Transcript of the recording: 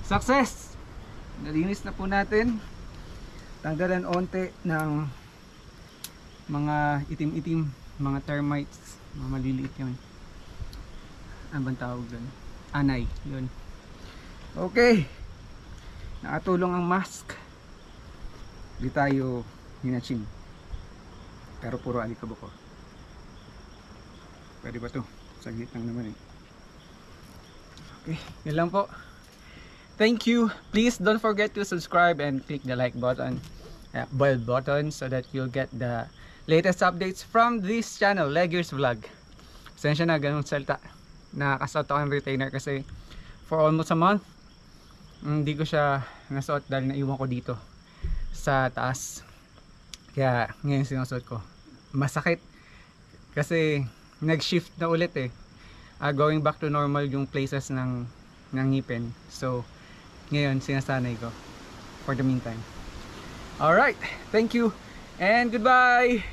Success! Nalinis na po natin. Tanggalan onte ng mga itim-itim, mga termites, mga maliliit yun. Ano bang tawag doon? Anay, yun. Okay. Nakatulong ang mask. Hindi tayo hinaching. Pero puro alikabok ko. Pwede ba to? Saglit lang naman eh. Okay, yun lang po. Thank you. Please don't forget to subscribe and click the like button, bell button, so that you'll get the latest updates from this channel, Leggers Vlog. Pasensya na, ganun salta. Nakakasuot ako ng retainer kasi for almost a month hindi ko siya nasuot dahil naiwan ko dito sa taas. Kaya ngayon sinusuot ko. Masakit kasi nag-shift na ulit eh. Going back to normal yung places ng ngipin. So ngayon sinasanay ko for the meantime. Alright, thank you and goodbye.